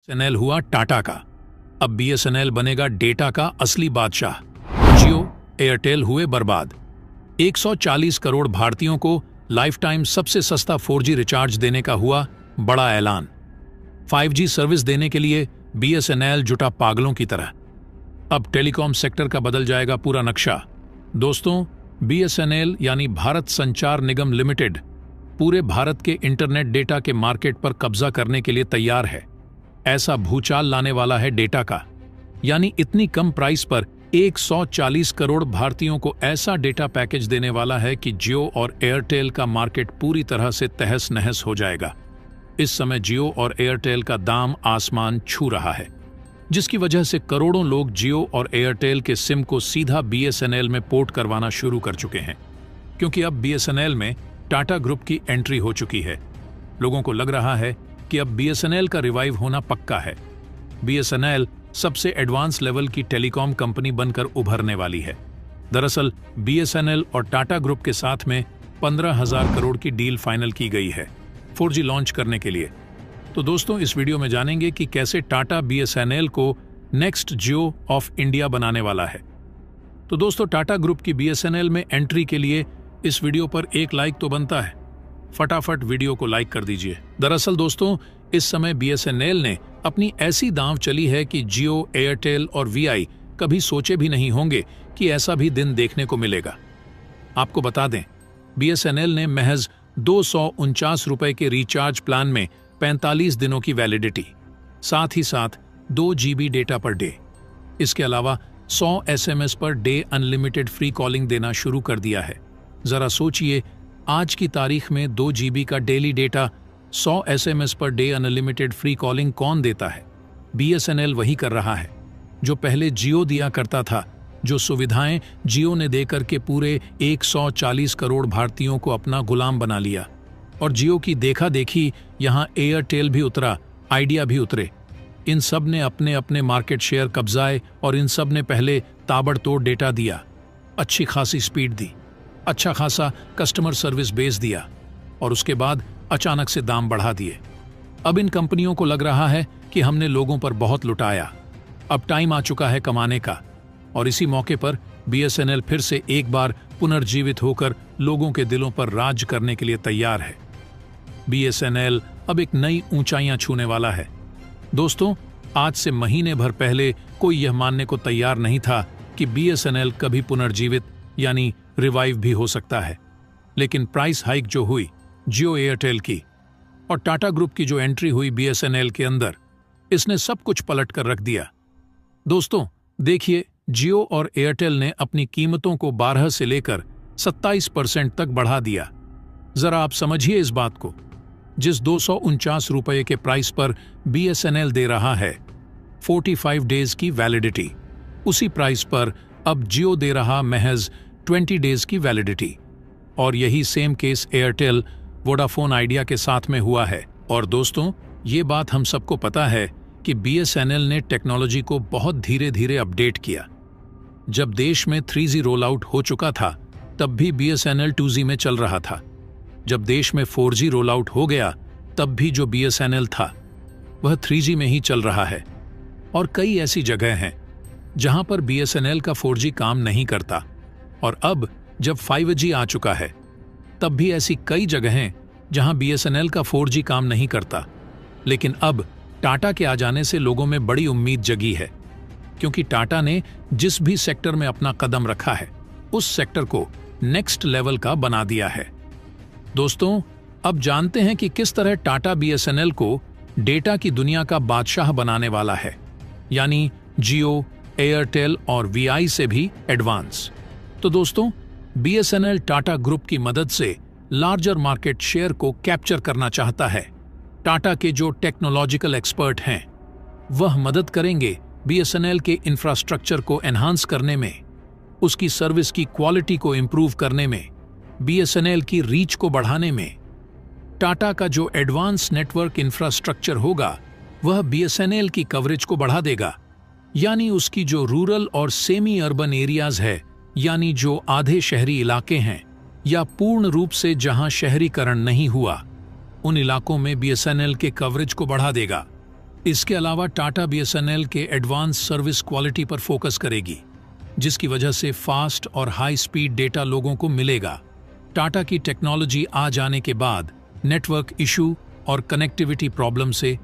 BSNL हुआ टाटा का। अब बीएसएनएल बनेगा डेटा का असली बादशाह। जियो, एयरटेल हुए बर्बाद। 140 करोड़ भारतीयों को लाइफ टाइम सबसे सस्ता 4G रिचार्ज देने का हुआ बड़ा ऐलान। 5G सर्विस देने के लिए बीएसएनएल जुटा पागलों की तरह। अब टेलीकॉम सेक्टर का बदल जाएगा पूरा नक्शा। दोस्तों, बीएसएनएल यानी भारत संचार निगम लिमिटेड पूरे भारत के इंटरनेट डेटा के मार्केट पर कब्जा करने के लिए तैयार है। ऐसा भूचाल लाने वाला है डेटा का, यानी इतनी कम प्राइस पर 140 करोड़ भारतीयों को ऐसा डेटा पैकेज देने वाला है कि जियो और एयरटेल का मार्केट पूरी तरह से तहस नहस हो जाएगा। इस समय जियो और एयरटेल का दाम आसमान छू रहा है, जिसकी वजह से करोड़ों लोग जियो और एयरटेल के सिम को सीधा बीएसएनएल में पोर्ट करवाना शुरू कर चुके हैं, क्योंकि अब बीएसएनएल में टाटा ग्रुप की एंट्री हो चुकी है। लोगों को लग रहा है कि अब बीएसएनएल का रिवाइव होना पक्का है। बीएसएनएल सबसे एडवांस लेवल की टेलीकॉम कंपनी बनकर उभरने वाली है। दरअसल बीएसएनएल और टाटा ग्रुप के साथ में 15,000 करोड़ की डील फाइनल की गई है 4G लॉन्च करने के लिए। तो दोस्तों, इस वीडियो में जानेंगे कि कैसे टाटा बीएसएनएल को नेक्स्ट जियो ऑफ इंडिया बनाने वाला है। तो दोस्तों, टाटा ग्रुप की बीएसएनएल में एंट्री के लिए इस वीडियो पर एक लाइक तो बनता है। फटाफट वीडियो को लाइक कर दीजिए। दरअसल दोस्तों, इस समय बीएसएनएल ने अपनी ऐसी दांव चली है कि जियो, एयरटेल और वीआई कभी सोचे भी नहीं होंगे कि ऐसा भी दिन देखने को मिलेगा। आपको बता दें, बीएसएनएल ने महज 249 रुपए के रिचार्ज प्लान में 45 दिनों की वैलिडिटी, साथ ही साथ 2 GB डेटा पर डे, इसके अलावा 100 SMS per day unlimited free calling देना शुरू कर दिया है। जरा सोचिए, आज की तारीख में 2 GB का daily data, 100 SMS per day unlimited free calling कौन देता है? बीएसएनएल वही कर रहा है जो पहले जियो दिया करता था, जो सुविधाएं जियो ने देकर के पूरे 140 करोड़ भारतीयों को अपना गुलाम बना लिया। और जियो की देखा देखी यहाँ एयरटेल भी उतरा, आइडिया भी उतरे। इन सब ने अपने अपने मार्केट शेयर कब्जाए और इन सब ने पहले ताबड़तोड़ डेटा दिया, अच्छी खासी स्पीड दी, अच्छा खासा कस्टमर सर्विस बेस दिया और उसके बाद अचानक से दाम बढ़ा दिए। अब इन कंपनियों को लग रहा है कि हमने लोगों पर बहुत लुटाया, अब टाइम आ चुका है कमाने का। और इसी मौके पर बीएसएनएल फिर से एक बार पुनर्जीवित होकर लोगों के दिलों पर राज करने के लिए तैयार है। बीएसएनएल अब एक नई ऊंचाइयां छूने वाला है। दोस्तों, आज से महीने भर पहले कोई यह मानने को तैयार नहीं था कि बीएसएनएल कभी पुनर्जीवित यानी रिवाइव भी हो सकता है। लेकिन प्राइस हाइक जो हुई जियो, एयरटेल की और टाटा ग्रुप की जो एंट्री हुई बीएसएनएल के अंदर, इसने सब कुछ पलट कर रख दिया। दोस्तों देखिए, जियो और एयरटेल ने अपनी कीमतों को 12 से लेकर 27% तक बढ़ा दिया। जरा आप समझिए इस बात को। जिस 249 रुपए के प्राइस पर बीएसएनएल दे रहा है 45 डेज की वैलिडिटी, उसी प्राइस पर अब जियो दे रहा महज 20 डेज की वैलिडिटी। और यही same case Airtel, Vodafone idea के साथ में हुआ है। और दोस्तों, ये बात हम सबको पता है कि बीएसएनएल ने टेक्नोलॉजी को बहुत धीरे धीरे अपडेट किया। जब देश में 3G रोल आउट हो चुका था, तब भी बीएसएनएल 2G में चल रहा था। जब देश में 4G रोल आउट हो गया, तब भी जो बीएसएनएल था वह 3G में ही चल रहा है। और कई ऐसी जगह हैं जहां पर बीएसएनएल का 4G काम नहीं करता। और अब जब 5G आ चुका है, तब भी ऐसी कई जगहें जहां बीएसएनएल का 4G काम नहीं करता। लेकिन अब टाटा के आ जाने से लोगों में बड़ी उम्मीद जगी है, क्योंकि टाटा ने जिस भी सेक्टर में अपना कदम रखा है, उस सेक्टर को नेक्स्ट लेवल का बना दिया है। दोस्तों, अब जानते हैं कि किस तरह टाटा बीएसएनएल को डेटा की दुनिया का बादशाह बनाने वाला है, यानी जियो, एयरटेल और वीआई से भी एडवांस। तो दोस्तों, बीएसएनएल टाटा ग्रुप की मदद से लार्जर मार्केट शेयर को कैप्चर करना चाहता है। टाटा के जो टेक्नोलॉजिकल एक्सपर्ट हैं, वह मदद करेंगे बीएसएनएल के इंफ्रास्ट्रक्चर को एनहांस करने में, उसकी सर्विस की क्वालिटी को इंप्रूव करने में, बीएसएनएल की रीच को बढ़ाने में। टाटा का जो एडवांस नेटवर्क इंफ्रास्ट्रक्चर होगा, वह बीएसएनएल की कवरेज को बढ़ा देगा, यानी उसकी जो रूरल और सेमी अर्बन एरियाज है, यानी जो आधे शहरी इलाके हैं या पूर्ण रूप से जहां शहरीकरण नहीं हुआ, उन इलाकों में बीएसएनएल के कवरेज को बढ़ा देगा। इसके अलावा टाटा बीएसएनएल के एडवांस सर्विस क्वालिटी पर फोकस करेगी, जिसकी वजह से फास्ट और हाई स्पीड डेटा लोगों को मिलेगा। टाटा की टेक्नोलॉजी आ जाने के बाद नेटवर्क इशू और कनेक्टिविटी प्रॉब्लम से